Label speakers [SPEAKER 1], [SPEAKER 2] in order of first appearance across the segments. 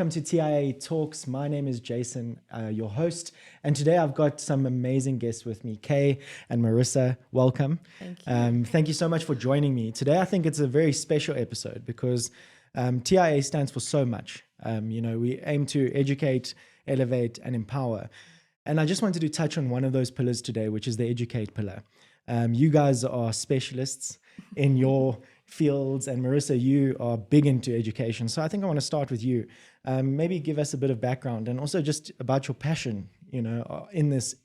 [SPEAKER 1] welcome to TIA Talks. My name is Jason, your host, and today I've got some amazing guests with me, Kay and Marisa. Welcome.
[SPEAKER 2] Thank you.
[SPEAKER 1] Thank you so much for joining me. Today I think it's a very special episode because TIA stands for so much. We aim to educate, elevate, and empower. And I just wanted to touch on one of those pillars today, which is the educate pillar. You guys are specialists in your fields, and Marisa, you are big into education. So I think I want to start with you. Maybe give us a bit of background and also just about your passion, in this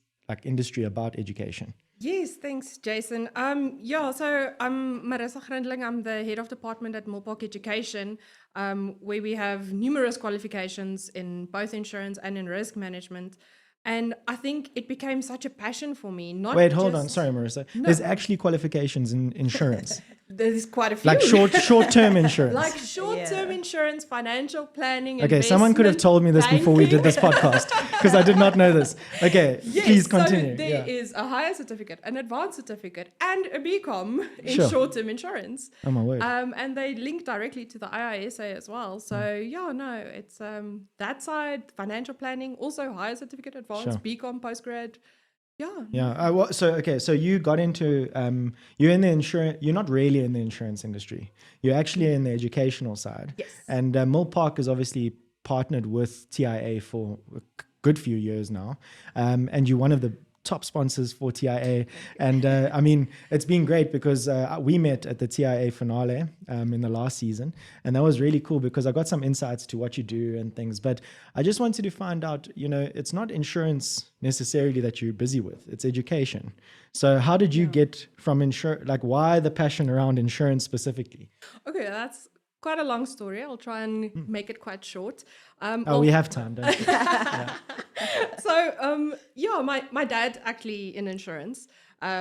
[SPEAKER 1] industry about education.
[SPEAKER 2] Yes, thanks, Jason. So I'm Marisa Grundling. I'm the head of department at Milpark Education, where we have numerous qualifications in both insurance and in risk management. And I think it became such a passion for me.
[SPEAKER 1] Wait, hold on. Sorry, Marisa. No. There's actually qualifications in insurance.
[SPEAKER 2] There's quite a few.
[SPEAKER 1] Like short-term insurance.
[SPEAKER 2] Like short-term insurance, financial planning,
[SPEAKER 1] okay, someone could have told me this before we did this podcast because I did not know this. Okay, yes, please continue.
[SPEAKER 2] So there is a higher certificate, an advanced certificate, and a BCom in short-term insurance.
[SPEAKER 1] Oh my word.
[SPEAKER 2] And they link directly to the IISA as well. So it's that side, financial planning, also higher certificate, advanced, BCom, postgrad.
[SPEAKER 1] Yeah. So you got into you're in the insurance. You're not really in the insurance industry. You're actually in the educational side.
[SPEAKER 2] Yes.
[SPEAKER 1] And Milpark is obviously partnered with TIA for a good few years now, and you're one of the top sponsors for TIA. And it's been great because we met at the TIA finale in the last season, and that was really cool because I got some insights to what you do and things. But I just wanted to find out, it's not insurance necessarily that you're busy with, it's education. So how did you get from insurance, why the passion around insurance specifically?
[SPEAKER 2] Okay, that's quite a long story. I'll try and make it quite short.
[SPEAKER 1] We have time, don't we?
[SPEAKER 2] So, my dad actually in insurance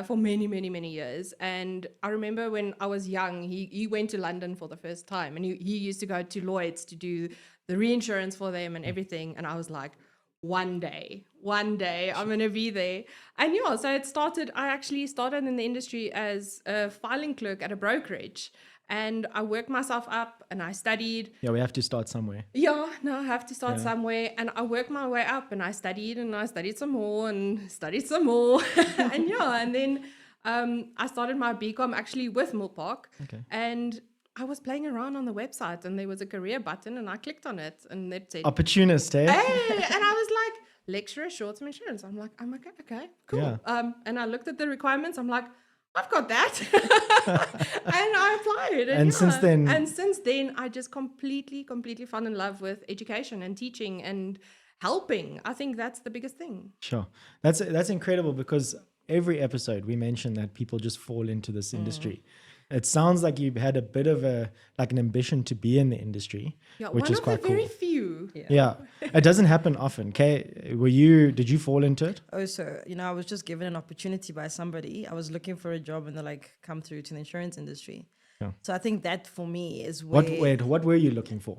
[SPEAKER 2] for many, many, many years. And I remember when I was young, he went to London for the first time, and he used to go to Lloyd's to do the reinsurance for them and everything. And I was like, one day I'm going to be there. And so I actually started in the industry as a filing clerk at a brokerage. And I worked myself up and I studied.
[SPEAKER 1] Yeah, we have to start somewhere.
[SPEAKER 2] I have to start somewhere. And I worked my way up and I studied some more and studied some more. And then I started my BCom actually with Milpark.
[SPEAKER 1] Okay.
[SPEAKER 2] And I was playing around on the website and there was a career button and I clicked on it and it said...
[SPEAKER 1] Opportunist, eh?
[SPEAKER 2] Hey! And I was like, lecturer, short-term insurance. I'm okay, cool.
[SPEAKER 1] Yeah.
[SPEAKER 2] And I looked at the requirements. I'm like, I've got that. And I applied.
[SPEAKER 1] And
[SPEAKER 2] since then, I just completely fell in love with education and teaching and helping. I think that's the biggest thing.
[SPEAKER 1] Sure. That's incredible because every episode we mention that people just fall into this industry. It sounds like you've had a bit of an ambition to be in the industry, which is quite cool.
[SPEAKER 2] One of the very few.
[SPEAKER 1] Yeah. It doesn't happen often. Kay, did you fall into it?
[SPEAKER 3] Oh, so, I was just given an opportunity by somebody. I was looking for a job and they're like, come through to the insurance industry. Yeah. So I think that for me is where...
[SPEAKER 1] What were you looking for?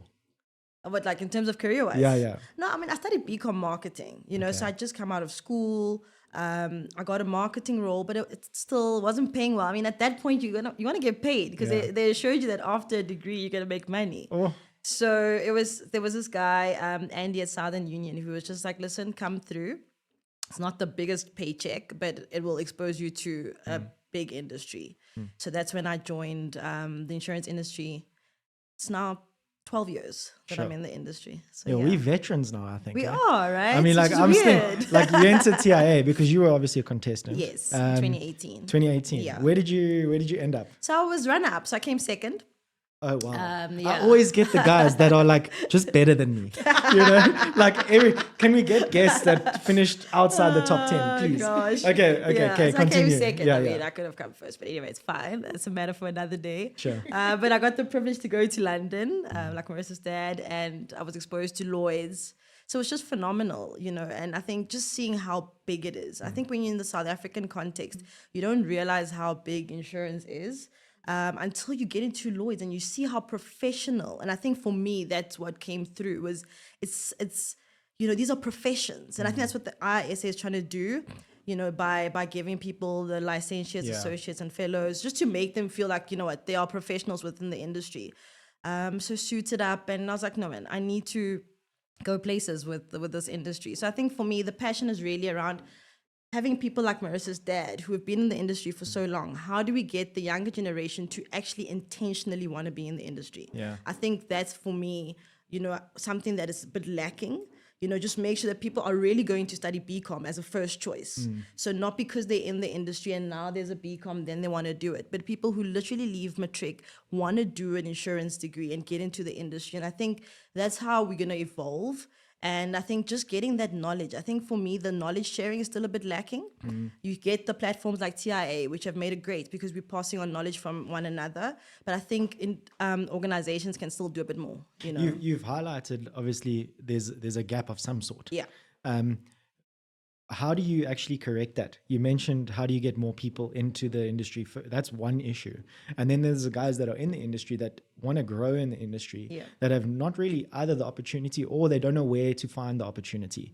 [SPEAKER 3] What, in terms of career-wise?
[SPEAKER 1] Yeah.
[SPEAKER 3] No, I studied BCom marketing, so I just come out of school. I got a marketing role, but it still wasn't paying well. At that point, you want to get paid because they assured you that after a degree, you're going to make money.
[SPEAKER 1] Oh.
[SPEAKER 3] So there was this guy, Andy at Southern Union, who was just like, listen, come through. It's not the biggest paycheck, but it will expose you to a big industry. So that's when I joined the insurance industry. It's now 12 years that I'm in the industry. So
[SPEAKER 1] we're veterans now, I think.
[SPEAKER 3] We are, right?
[SPEAKER 1] I'm thinking, you entered TIA because you were obviously a contestant.
[SPEAKER 3] Yes, 2018.
[SPEAKER 1] 2018. Yeah. Where did you end up?
[SPEAKER 3] So I was runner-up, so I came second.
[SPEAKER 1] Oh, wow. I always get the guys that are just better than me. Can we get guests that finished outside the top 10, please?
[SPEAKER 3] Gosh.
[SPEAKER 1] Okay,
[SPEAKER 3] so
[SPEAKER 1] continue.
[SPEAKER 3] I came second. I could have come first, but anyway, it's fine. That's a matter for another day.
[SPEAKER 1] Sure.
[SPEAKER 3] But I got the privilege to go to London, like Marisa's dad, and I was exposed to Lloyd's. So it's just phenomenal, and I think just seeing how big it is. I think when you're in the South African context, you don't realize how big insurance is. Until you get into Lloyd's and you see how professional, and I think for me that's what came through was it's these are professions, and I think that's what the IISA is trying to do, by giving people the licentiates, associates, and fellows, just to make them feel like they are professionals within the industry. So suited up, and I was like, no man, I need to go places with this industry. So I think for me, the passion is really around having people like Marisa's dad who have been in the industry for so long. How do we get the younger generation to actually intentionally want to be in the industry?
[SPEAKER 1] Yeah.
[SPEAKER 3] I think that's for me, something that is a bit lacking. Just make sure that people are really going to study BCom as a first choice. So not because they're in the industry and now there's a BCom, then they want to do it. But people who literally leave matric want to do an insurance degree and get into the industry. And I think that's how we're going to evolve. And I think just getting that knowledge, I think for me, the knowledge sharing is still a bit lacking. You get the platforms like TIA, which have made it great because we're passing on knowledge from one another. But I think organizations can still do a bit more.
[SPEAKER 1] You've highlighted, obviously, there's a gap of some sort.
[SPEAKER 3] Yeah.
[SPEAKER 1] How do you actually correct that? You mentioned how do you get more people into the industry? That's one issue. And then there's the guys that are in the industry that want to grow in the industry that have not really either the opportunity or they don't know where to find the opportunity.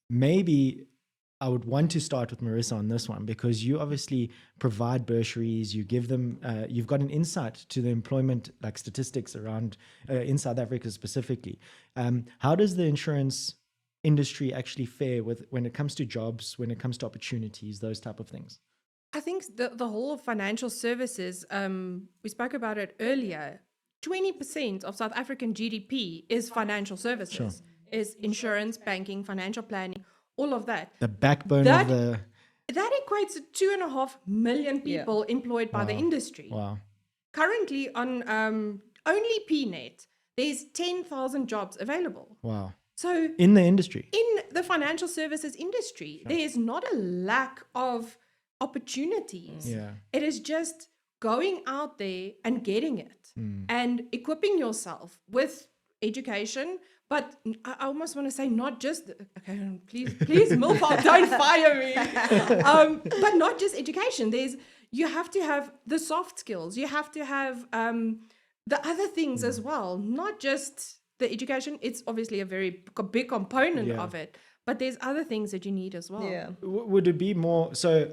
[SPEAKER 1] Maybe I would want to start with Marisa on this one because you obviously provide bursaries, you give them, you've got an insight to the employment like statistics around in South Africa specifically. How does the insurance industry actually fare with when it comes to jobs, when it comes to opportunities, those type of things?
[SPEAKER 2] I think the whole of financial services, we spoke about it earlier, 20% of South African GDP is financial services, is insurance, banking, financial planning, all of that.
[SPEAKER 1] The backbone of the...
[SPEAKER 2] That equates to 2.5 million people employed by the industry.
[SPEAKER 1] Wow.
[SPEAKER 2] Currently on only PNet, there's 10,000 jobs available.
[SPEAKER 1] Wow.
[SPEAKER 2] So
[SPEAKER 1] in the industry,
[SPEAKER 2] in the financial services industry, there is not a lack of opportunities. It is just going out there and getting it and equipping yourself with education. But I almost want to say not just, please, Milford, don't fire me. But not just education. You have to have the soft skills. You have to have the other things as well, not just the education. It's obviously a very big component of it, but there's other things that you need as well.
[SPEAKER 3] Yeah.
[SPEAKER 1] Would it be more so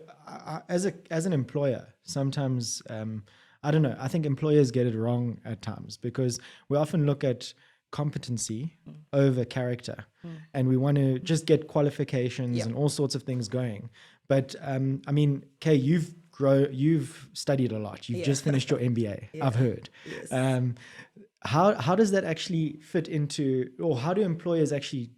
[SPEAKER 1] as an employer? Sometimes I don't know. I think employers get it wrong at times because we often look at competency over character, and we want to just get qualifications and all sorts of things going. But I mean, Kay, you've studied a lot. You've just finished your MBA. I've heard.
[SPEAKER 3] Yes.
[SPEAKER 1] How does that actually fit into, or how do employers actually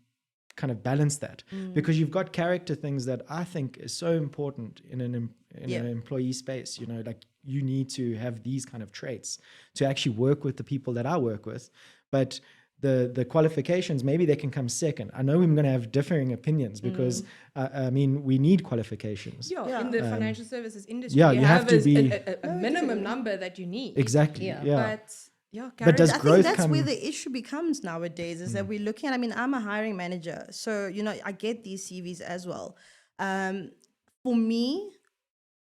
[SPEAKER 1] kind of balance that? Because you've got character things that I think is so important in an employee space. Like you need to have these kind of traits to actually work with the people that I work with. But the qualifications, maybe they can come second. I know we're going to have differing opinions because I mean, we need qualifications.
[SPEAKER 2] In the financial services industry,
[SPEAKER 1] you have to be
[SPEAKER 2] a minimum number that you need.
[SPEAKER 1] Exactly.
[SPEAKER 2] But
[SPEAKER 1] does
[SPEAKER 3] I
[SPEAKER 1] growth
[SPEAKER 3] think that's
[SPEAKER 1] come...
[SPEAKER 3] where the issue becomes nowadays is that we're looking at, I mean, I'm a hiring manager, so, I get these CVs as well. For me,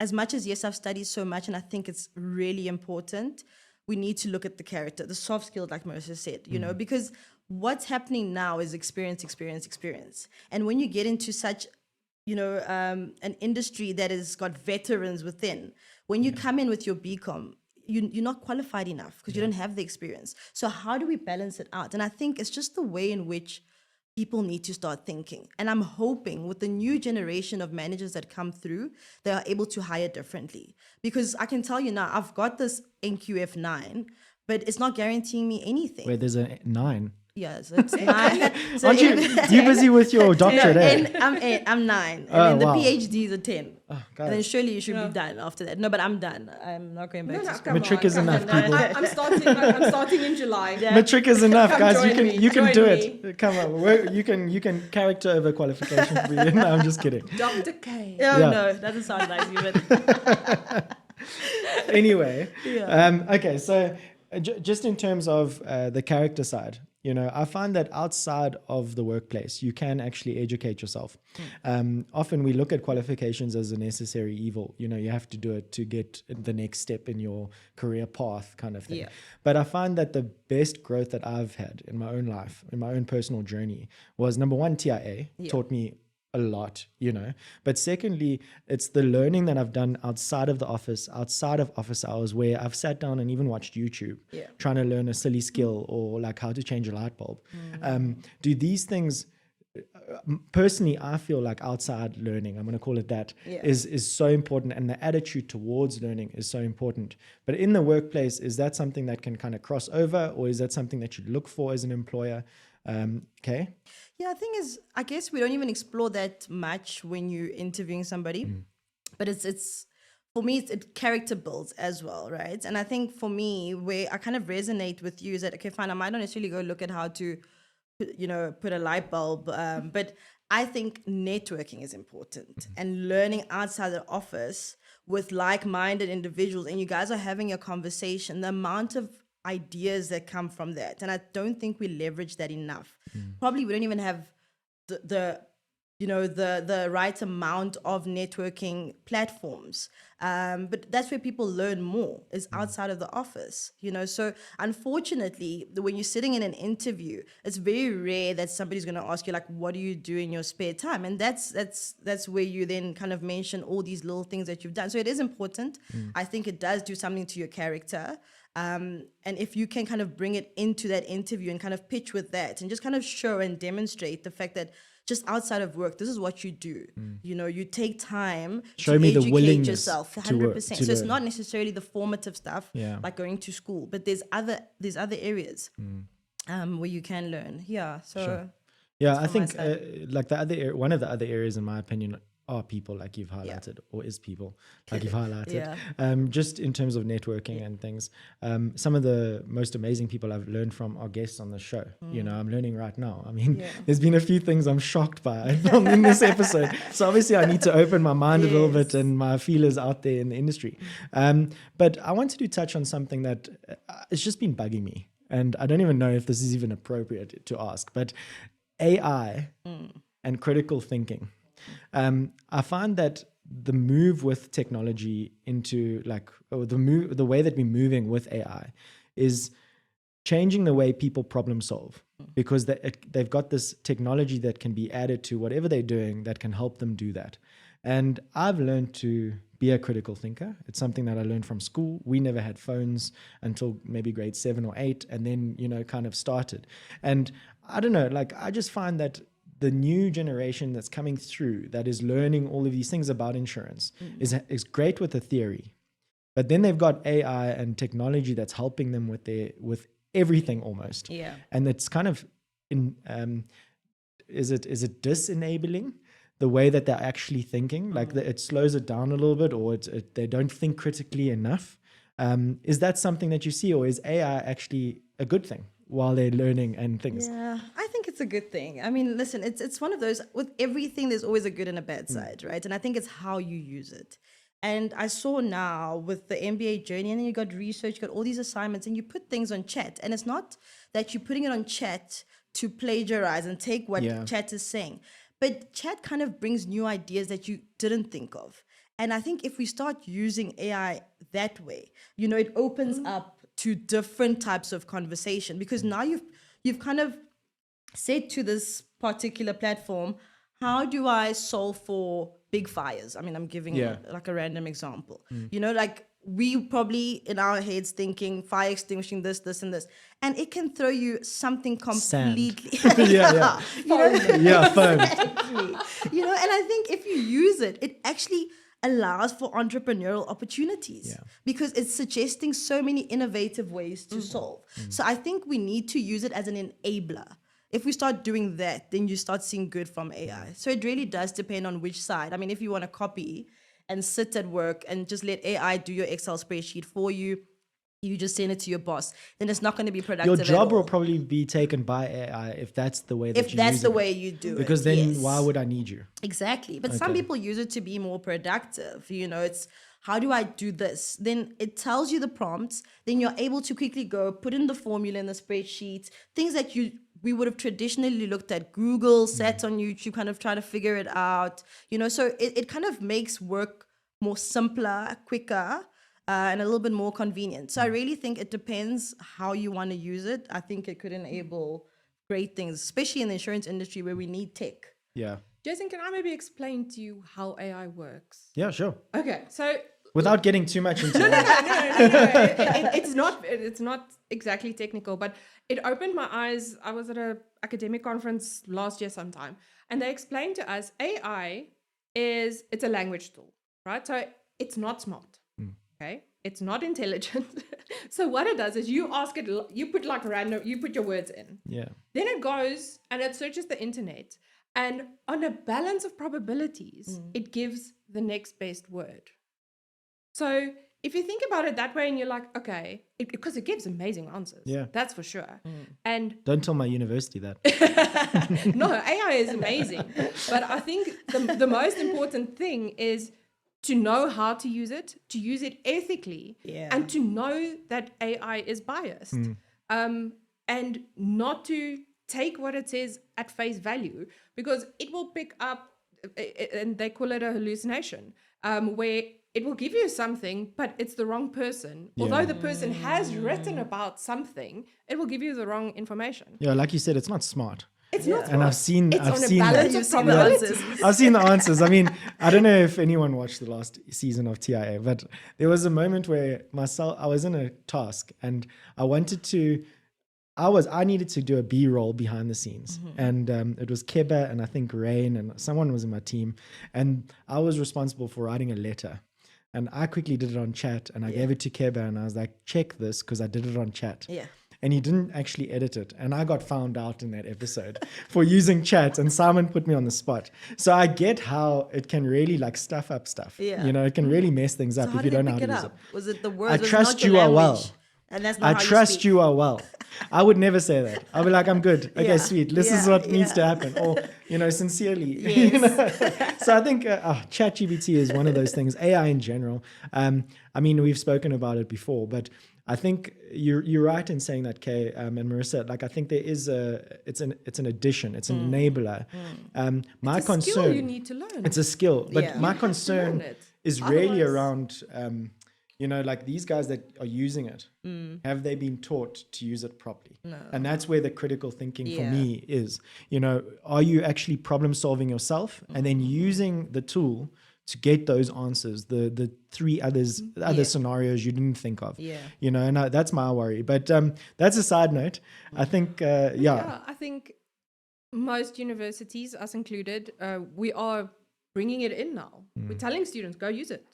[SPEAKER 3] as much as, yes, I've studied so much and I think it's really important, we need to look at the character, the soft skills, like Marisa said, because what's happening now is experience. And when you get into such, an industry that has got veterans within, when you come in with your BCom, you're not qualified enough because you don't have the experience. So how do we balance it out? And I think it's just the way in which people need to start thinking. And I'm hoping with the new generation of managers that come through, they are able to hire differently. Because I can tell you now, I've got this NQF 9, but it's not guaranteeing me anything.
[SPEAKER 1] Where there's a 9.
[SPEAKER 3] Yeah, so it's 9. So
[SPEAKER 1] Aren't you busy with your doctorate?
[SPEAKER 3] I'm 9. And
[SPEAKER 1] Oh,
[SPEAKER 3] then the
[SPEAKER 1] wow.
[SPEAKER 3] PhD is a 10.
[SPEAKER 1] Oh,
[SPEAKER 3] And then surely you should be done after that. No, but I'm done. I'm not going back to school.
[SPEAKER 1] Matric is enough, people.
[SPEAKER 2] I'm starting in July.
[SPEAKER 1] Matric is enough,
[SPEAKER 2] Come
[SPEAKER 1] guys.
[SPEAKER 2] join
[SPEAKER 1] You can
[SPEAKER 2] me.
[SPEAKER 1] do
[SPEAKER 2] Join
[SPEAKER 1] it. Come on, you can character over qualification for you. No, I'm just kidding.
[SPEAKER 2] Dr. K.
[SPEAKER 3] Oh,
[SPEAKER 1] Yeah.
[SPEAKER 3] no, doesn't sound nice even.
[SPEAKER 1] Anyway, okay, so just in terms of the character side, I find that outside of the workplace, you can actually educate yourself. Often we look at qualifications as a necessary evil. You have to do it to get the next step in your career path kind of thing.
[SPEAKER 3] Yeah.
[SPEAKER 1] But I find that the best growth that I've had in my own life, in my own personal journey, was number one, TIA taught me a lot, you know. But secondly, it's the learning that I've done outside of the office, outside of office hours, where I've sat down and even watched YouTube, trying to learn a silly skill or like how to change a light bulb. Do these things, personally, I feel like outside learning, I'm going to call it that, is so important, and the attitude towards learning is so important. But in the workplace, is that something that can kind of cross over, or is that something that you look for as an employer? Okay.
[SPEAKER 3] Yeah, the thing is, I guess we don't even explore that much when you're interviewing somebody, but it's for me, it character builds as well, right? And I think for me, where I kind of resonate with you is that, okay, fine, I might not necessarily go look at how to, put a light bulb, but I think networking is important and learning outside the office with like-minded individuals, and you guys are having a conversation, the amount of ideas that come from that, and I don't think we leverage that enough. Probably we don't even have the right amount of networking platforms, but that's where people learn more, is outside of the office, so unfortunately when you're sitting in an interview, it's very rare that somebody's going to ask you like, what do you do in your spare time? And that's where you then kind of mention all these little things that you've done. So it is important. I think it does do something to your character. And if you can kind of bring it into that interview and kind of pitch with that and just kind of show and demonstrate the fact that just outside of work, this is what you do. You take time
[SPEAKER 1] Show me
[SPEAKER 3] educate
[SPEAKER 1] the willingness
[SPEAKER 3] yourself, 100%.
[SPEAKER 1] to work,
[SPEAKER 3] So it's
[SPEAKER 1] learn.
[SPEAKER 3] not necessarily the formative stuff, like going to school, but there's other areas where you can learn. Yeah. So
[SPEAKER 1] Sure. Yeah, I
[SPEAKER 3] from my
[SPEAKER 1] think like one of the other areas, in my opinion, are people like you've highlighted, or is people like you've highlighted. Just in terms of networking and things, some of the most amazing people I've learned from are guests on the show. I'm learning right now. I mean, there's been a few things I'm shocked by in this episode. So obviously I need to open my mind a little bit and my feelers out there in the industry. But I wanted to touch on something that it's just been bugging me. And I don't even know if this is even appropriate to ask, but AI and critical thinking. I find that the move with technology into the way that we're moving with AI is changing the way people problem solve, because they've got this technology that can be added to whatever they're doing that can help them do that. And I've learned to be a critical thinker. It's something that I learned from school. We never had phones until maybe grade 7 or 8, and then, kind of started. And I don't know, like, I just find that the new generation that's coming through that is learning all of these things about insurance is great with the theory, but then they've got AI and technology that's helping them with everything almost.
[SPEAKER 3] Yeah.
[SPEAKER 1] And it's kind of is it disenabling the way that they're actually thinking? Like it slows it down a little bit, or they don't think critically enough. Is that something that you see, or is AI actually a good thing while they're learning and things?
[SPEAKER 3] Yeah, I think it's a good thing. I mean, listen, it's one of those, with everything, there's always a good and a bad side, right? And I think it's how you use it. And I saw now with the MBA journey, and then you got research, you got all these assignments, and you put things on chat. And it's not that you're putting it on chat to plagiarize and take what chat is saying, but chat kind of brings new ideas that you didn't think of. And I think if we start using AI that way, it opens up to different types of conversation, because now you've kind of said to this particular platform, how do I solve for big fires? I mean, I'm giving like a random example. Like we probably in our heads thinking fire extinguishing this, and this, and it can throw you something completely
[SPEAKER 1] foam.
[SPEAKER 3] Exactly. And I think if you use it, it actually allows for entrepreneurial opportunities because it's suggesting so many innovative ways to solve. So I think we need to use it as an enabler. If we start doing that, then you start seeing good from AI. So it really does depend on which side. I mean, if you want to copy and sit at work and just let AI do your Excel spreadsheet for you, you just send it to your boss, then it's not going to be productive.
[SPEAKER 1] Your job will probably be taken by AI if that's the way that you use it.
[SPEAKER 3] If that's the way you do it.
[SPEAKER 1] Because then why would I need you?
[SPEAKER 3] Exactly. But some people use it to be more productive. It's how do I do this? Then it tells you the prompts. Then you're able to quickly go put in the formula in the spreadsheet, things that we would have traditionally looked at Google, sat on YouTube, kind of try to figure it out. So it kind of makes work more simpler, quicker, and a little bit more convenient. So I really think it depends how you want to use it. I think it could enable great things, especially in the insurance industry where we need tech.
[SPEAKER 1] Yeah.
[SPEAKER 2] Jason, can I maybe explain to you how AI works?
[SPEAKER 1] Yeah, sure.
[SPEAKER 2] Okay, so
[SPEAKER 1] Without getting too much into
[SPEAKER 2] no,
[SPEAKER 1] it.
[SPEAKER 2] it's not exactly technical, but it opened my eyes. I was at a academic conference last year sometime, and they explained to us AI it's a language tool, right? So it's not smart. Okay, it's not intelligent. So what it does is you ask it, you put like random, you put your words in.
[SPEAKER 1] Yeah.
[SPEAKER 2] Then it goes and it searches the internet, and on a balance of probabilities, it gives the next best word. So if you think about it that way, and you're like, okay, because it gives amazing answers.
[SPEAKER 1] Yeah.
[SPEAKER 2] That's for sure. And
[SPEAKER 1] Don't tell my university that.
[SPEAKER 2] no, AI is amazing. But I think the most important thing is to know how to use it ethically, and to know that AI is biased, and not to take what it says at face value, because it will pick up, and they call it a hallucination, where it will give you something, but it's the wrong person.
[SPEAKER 1] Yeah.
[SPEAKER 2] Although the person has written about something, it will give you the wrong information.
[SPEAKER 1] Yeah, like you said, it's not smart.
[SPEAKER 2] It's not
[SPEAKER 1] And I've seen
[SPEAKER 2] it's on a
[SPEAKER 1] that.
[SPEAKER 2] balance
[SPEAKER 3] You've
[SPEAKER 2] of
[SPEAKER 3] seen the
[SPEAKER 2] probabilities.
[SPEAKER 3] answers.
[SPEAKER 1] I've seen the answers. I mean, I don't know if anyone watched the last season of TIA, but there was a moment where I was in a task and I needed to do a B-roll behind the scenes. And it was Keba and I think Rain and someone was in my team. And I was responsible for writing a letter. And I quickly did it on chat and I gave it to Keba and I was like, check this because I did it on chat.
[SPEAKER 3] Yeah.
[SPEAKER 1] And he didn't actually edit it. And I got found out in that episode for using chat, and Simon put me on the spot. So I get how it can really like stuff up stuff.
[SPEAKER 3] Yeah.
[SPEAKER 1] You know, it can really mess things up
[SPEAKER 3] So how
[SPEAKER 1] if you
[SPEAKER 3] did
[SPEAKER 1] don't
[SPEAKER 3] they
[SPEAKER 1] know how
[SPEAKER 3] pick
[SPEAKER 1] to
[SPEAKER 3] it
[SPEAKER 1] use it.
[SPEAKER 3] up? Was it the words?
[SPEAKER 1] I
[SPEAKER 3] Was it
[SPEAKER 1] trust
[SPEAKER 3] not the
[SPEAKER 1] you are well.
[SPEAKER 3] language? And that's not
[SPEAKER 1] I
[SPEAKER 3] how
[SPEAKER 1] trust
[SPEAKER 3] speak.
[SPEAKER 1] you are well. I would never say that. I'll be like, I'm good. Okay,
[SPEAKER 3] Yeah.
[SPEAKER 1] sweet. This is
[SPEAKER 3] Yeah.
[SPEAKER 1] what needs to
[SPEAKER 3] Yeah.
[SPEAKER 1] happen. Or, sincerely.
[SPEAKER 3] Yes.
[SPEAKER 1] You know? So I think ChatGPT is one of those things. AI in general. I mean, we've spoken about it before, but I think you're right in saying that, Kay, and Marisa. Like, I think there is it's an addition. It's an enabler. My
[SPEAKER 2] It's a
[SPEAKER 1] concern.
[SPEAKER 2] skill you need to learn.
[SPEAKER 1] It's a skill, but
[SPEAKER 3] Yeah.
[SPEAKER 1] my
[SPEAKER 2] You have to
[SPEAKER 1] concern
[SPEAKER 2] learn it.
[SPEAKER 1] is really
[SPEAKER 2] Otherwise-
[SPEAKER 1] around, like these guys that are using it. Have they been taught to use it properly?
[SPEAKER 3] No.
[SPEAKER 1] And that's where the critical thinking for
[SPEAKER 3] Yeah.
[SPEAKER 1] me is. Are you actually problem solving yourself and then using the tool to get those answers, the three other scenarios you didn't think of?
[SPEAKER 3] Yeah.
[SPEAKER 1] And that's my worry. But that's a side note. I think,
[SPEAKER 2] Yeah, I think most universities, us included, we are bringing it in now. We're telling students, go use it.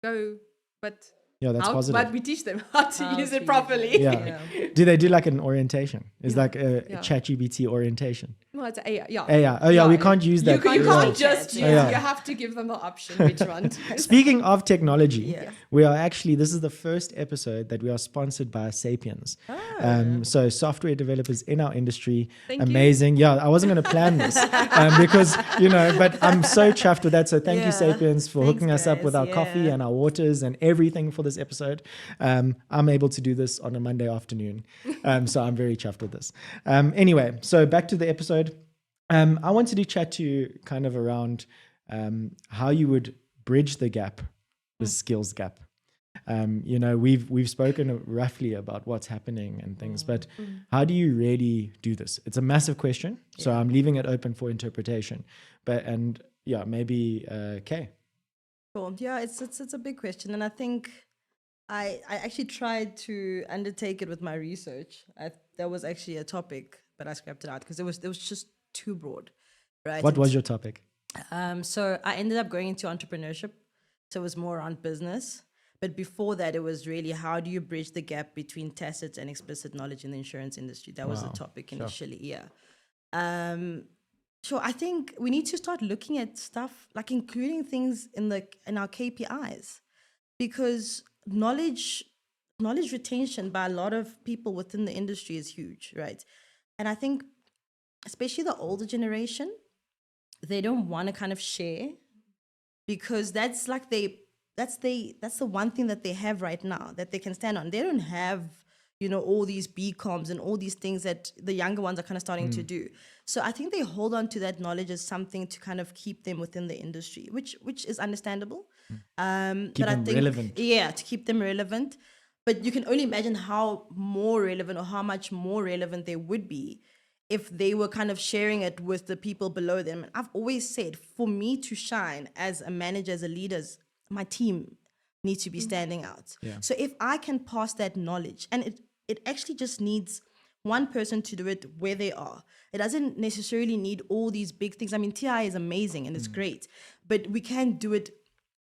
[SPEAKER 2] Go, but
[SPEAKER 1] yeah, that's
[SPEAKER 2] how,
[SPEAKER 1] positive.
[SPEAKER 2] but we teach them how to
[SPEAKER 3] How
[SPEAKER 2] use
[SPEAKER 3] to
[SPEAKER 2] it
[SPEAKER 3] use
[SPEAKER 2] properly.
[SPEAKER 3] it.
[SPEAKER 1] Yeah. Do they do like an orientation? It's like a
[SPEAKER 2] Yeah.
[SPEAKER 1] ChatGPT orientation.
[SPEAKER 2] No, it's AI. Yeah.
[SPEAKER 1] AI. Oh yeah, we can't use that.
[SPEAKER 2] You
[SPEAKER 3] Yeah.
[SPEAKER 2] can't just use.
[SPEAKER 1] Yeah.
[SPEAKER 2] You have to give them the option which one to use.
[SPEAKER 1] Speaking of technology,
[SPEAKER 3] Yeah.
[SPEAKER 1] we are actually, this is the first episode that we are sponsored by Sapiens. So software developers in our industry,
[SPEAKER 2] Thank you.
[SPEAKER 1] amazing. Yeah, I wasn't going to plan this because, but I'm so chuffed with that. So thank you,
[SPEAKER 3] Yeah.
[SPEAKER 1] Sapiens, for
[SPEAKER 3] Thanks,
[SPEAKER 1] hooking us up
[SPEAKER 3] guys.
[SPEAKER 1] with our coffee
[SPEAKER 3] Yeah.
[SPEAKER 1] and our waters and everything for this episode. I'm able to do this on a Monday afternoon. So I'm very chuffed with this. Anyway, so back to the episode. I wanted to chat to you kind of around how you would bridge the gap, the skills gap. We've spoken roughly about what's happening and things, but how do you really do this? It's a massive question, so I'm leaving it open for interpretation. Maybe Kay.
[SPEAKER 3] Cool. Yeah, it's a big question, and I think I actually tried to undertake it with my research. That was actually a topic, but I scrapped it out because it was just too broad, right?
[SPEAKER 1] What was your topic?
[SPEAKER 3] So I ended up going into entrepreneurship, so it was more around business. But before that, it was really how do you bridge the gap between tacit and explicit knowledge in the insurance industry? That was the topic initially. Yeah. So I think we need to start looking at stuff like including things in our KPIs, because knowledge retention by a lot of people within the industry is huge, right? And I think especially the older generation, they don't want to kind of share because that's the one thing that they have right now that they can stand on. They don't have all these BComs and all these things that the younger ones are kind of starting to do. So I think they hold on to that knowledge as something to kind of keep them within the industry, which is understandable.
[SPEAKER 1] Keep
[SPEAKER 3] but I
[SPEAKER 1] them
[SPEAKER 3] think,
[SPEAKER 1] relevant.
[SPEAKER 3] Yeah, to keep them relevant. But you can only imagine how more relevant or how much more relevant they would be if they were kind of sharing it with the people below them. And I've always said, for me to shine as a manager, as a leader, my team needs to be standing out.
[SPEAKER 1] Yeah.
[SPEAKER 3] So if I can pass that knowledge, and it actually just needs one person to do it where they are. It doesn't necessarily need all these big things. I mean, TI is amazing and it's great, but we can do it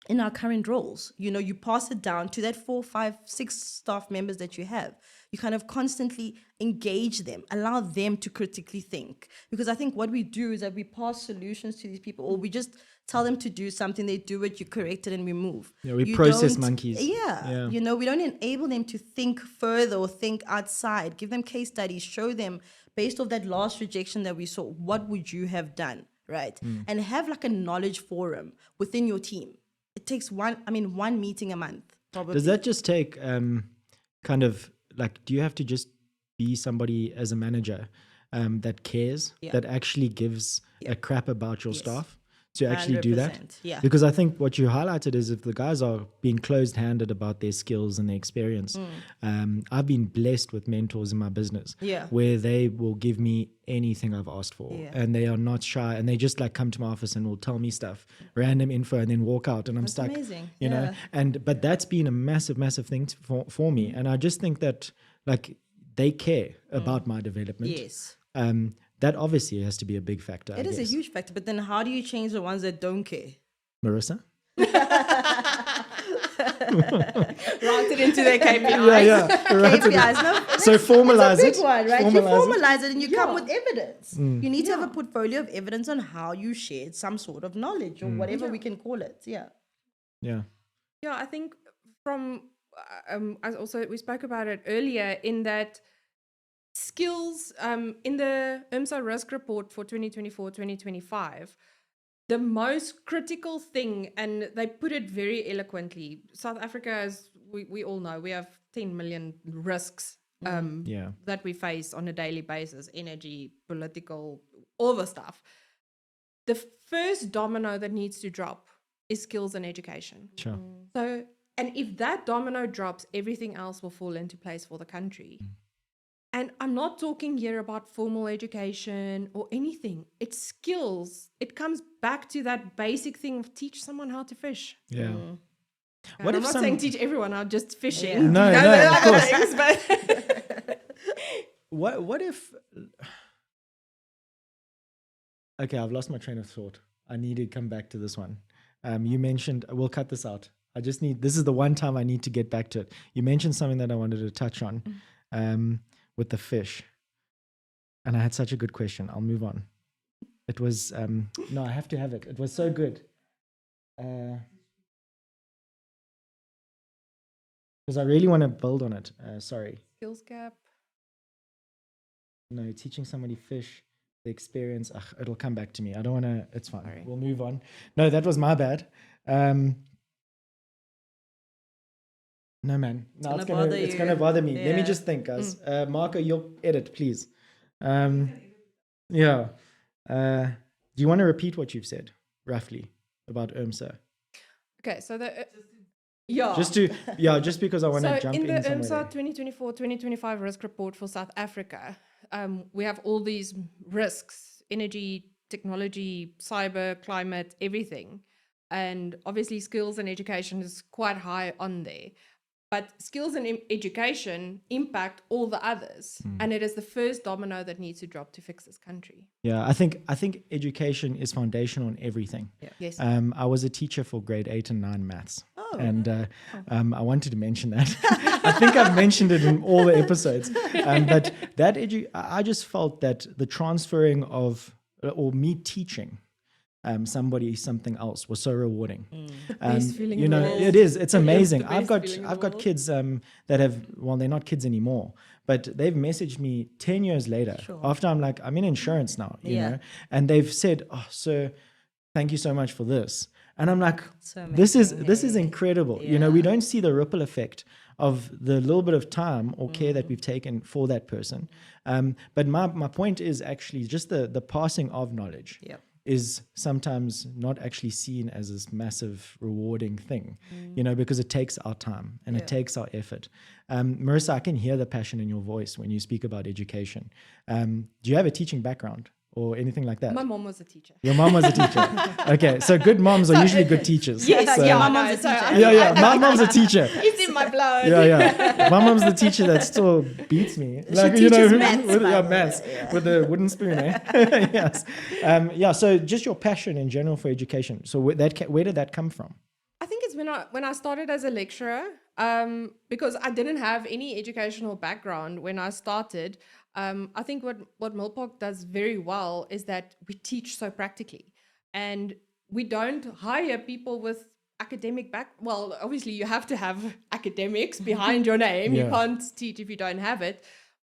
[SPEAKER 3] in our current roles. You know, you pass it down to that 4, 5, 6 staff members that you have. You kind of constantly engage them, allow them to critically think. Because I think what we do is that we pass solutions to these people, or we just tell them to do something, they do it, you correct it, and we move.
[SPEAKER 1] Yeah, we
[SPEAKER 3] You
[SPEAKER 1] process
[SPEAKER 3] don't-
[SPEAKER 1] monkeys.
[SPEAKER 3] Yeah, you know, we don't enable them to think further or think outside. Give them case studies, show them based off that last rejection that we saw, what would you have done, right? And have like a knowledge forum within your team. It takes one meeting a month, probably.
[SPEAKER 1] Does that just take kind of like, do you have to just be somebody as a manager that cares, that actually gives a crap about your staff to actually do that?
[SPEAKER 3] 100%, yeah.
[SPEAKER 1] Because I think what you highlighted is if the guys are being closed-handed about their skills and their experience, I've been blessed with mentors in my business where they will give me anything I've asked for, and they are not shy, and they just like come to my office and will tell me stuff, random info, and then walk out, and I'm stuck.
[SPEAKER 3] Amazing.
[SPEAKER 1] You know, but that's been a massive thing for me, and I just think that like they care about my development.
[SPEAKER 3] Yes.
[SPEAKER 1] That obviously has to be a big factor.
[SPEAKER 3] It is a huge factor, but then how do you change the ones that don't care?
[SPEAKER 1] Marisa?
[SPEAKER 2] Write it into their KPIs.
[SPEAKER 3] KPIs, no?
[SPEAKER 1] So formalize
[SPEAKER 3] It's a big
[SPEAKER 1] it.
[SPEAKER 3] one, right? You formalize it and you come with evidence.
[SPEAKER 1] Mm.
[SPEAKER 3] You need to have a portfolio of evidence on how you shared some sort of knowledge or whatever we can call it. Yeah.
[SPEAKER 1] Yeah.
[SPEAKER 2] Yeah, I think from as also we spoke about it earlier in that skills in the IMSA risk report for 2024-2025, the most critical thing, and they put it very eloquently, South Africa, as we all know, we have 10 million risks that we face on a daily basis, energy, political, all the stuff. The first domino that needs to drop is skills and education.
[SPEAKER 1] Sure.
[SPEAKER 2] So, and if that domino drops, everything else will fall into place for the country. And I'm not talking here about formal education or anything. It's skills. It comes back to that basic thing of teach someone how to fish.
[SPEAKER 1] Yeah.
[SPEAKER 2] And
[SPEAKER 1] What
[SPEAKER 2] I'm
[SPEAKER 1] if
[SPEAKER 2] not saying teach everyone how just fishing.
[SPEAKER 1] Yeah. No,
[SPEAKER 2] there are
[SPEAKER 1] of
[SPEAKER 2] other
[SPEAKER 1] course.
[SPEAKER 2] things, but
[SPEAKER 1] What if? Okay, I've lost my train of thought. I need to come back to this one. You mentioned, we'll cut this out. This is the one time I need to get back to it. You mentioned something that I wanted to touch on with the fish. And I had such a good question. I'll move on. It was, no, I have to have it. It was so good. Because I really want to build on it. Sorry.
[SPEAKER 2] skills gap.
[SPEAKER 1] No, teaching somebody fish, the experience. It'll come back to me. I don't want to. It's fine.
[SPEAKER 2] Sorry.
[SPEAKER 1] We'll move on. No, that was my bad. No, man. No, it's
[SPEAKER 3] gonna bother
[SPEAKER 1] it's
[SPEAKER 3] you.
[SPEAKER 1] gonna bother me. Let me
[SPEAKER 3] Yeah.
[SPEAKER 1] just think, guys. Marco, you'll edit, please. Yeah. Do you want to repeat what you've said roughly about IMSA?
[SPEAKER 2] Okay, so
[SPEAKER 1] Just because I want to
[SPEAKER 2] so
[SPEAKER 1] jump
[SPEAKER 2] in the
[SPEAKER 1] somewhere
[SPEAKER 2] IMSA 2024-2025 risk report for South Africa, we have all these risks: energy, technology, cyber, climate, everything. And obviously skills and education is quite high on there. But skills and education impact all the others. And it is the first domino that needs to drop to fix this country.
[SPEAKER 1] Yeah, I think education is foundational in everything.
[SPEAKER 3] Yeah.
[SPEAKER 2] Yes.
[SPEAKER 1] I was a teacher for grade 8 and 9 maths.
[SPEAKER 3] Oh.
[SPEAKER 1] And I wanted to mention that. I think I've mentioned it in all the episodes. But I just felt that the transferring of, or me teaching somebody something else was so rewarding.
[SPEAKER 2] best feeling
[SPEAKER 1] You
[SPEAKER 2] in the
[SPEAKER 1] know,
[SPEAKER 2] world.
[SPEAKER 1] it is. It's amazing.
[SPEAKER 2] the
[SPEAKER 1] I've
[SPEAKER 2] best
[SPEAKER 1] got
[SPEAKER 2] feeling in
[SPEAKER 1] I've
[SPEAKER 2] the
[SPEAKER 1] got
[SPEAKER 2] world.
[SPEAKER 1] kids that have, well, they're not kids anymore, but they've messaged me 10 years later after I'm in insurance now, you know, and they've said, "Oh, sir, thank you so much for this." And I'm like,
[SPEAKER 3] So
[SPEAKER 1] this is
[SPEAKER 3] amazing,
[SPEAKER 1] incredible. You know, we don't see the ripple effect of the little bit of time or care that we've taken for that person. But my point is actually just the passing of knowledge.
[SPEAKER 3] Yep.
[SPEAKER 1] is sometimes not actually seen as this massive rewarding thing, because it takes our time and it takes our effort. Marisa, I can hear the passion in your voice when you speak about education. Do you have a teaching background or anything like that?
[SPEAKER 2] My mom was a teacher.
[SPEAKER 1] Your mom was a teacher. Okay, so good moms are usually good teachers.
[SPEAKER 2] Yes,
[SPEAKER 1] So-
[SPEAKER 3] my mom's a teacher.
[SPEAKER 1] My mom's a teacher.
[SPEAKER 2] It's in my blood.
[SPEAKER 1] Yeah. My mom's the teacher that still beats me.
[SPEAKER 3] teaches maths,
[SPEAKER 1] with
[SPEAKER 3] by the way.
[SPEAKER 1] maths, with the wooden spoon, eh? Yes. So just your passion in general for education. So where did that come from?
[SPEAKER 2] I think it's when I started as a lecturer, because I didn't have any educational background when I started. I think what Milpark does very well is that we teach so practically, and we don't hire people with academic well, obviously you have to have academics behind your name.
[SPEAKER 1] Yeah.
[SPEAKER 2] You can't teach if you don't have it,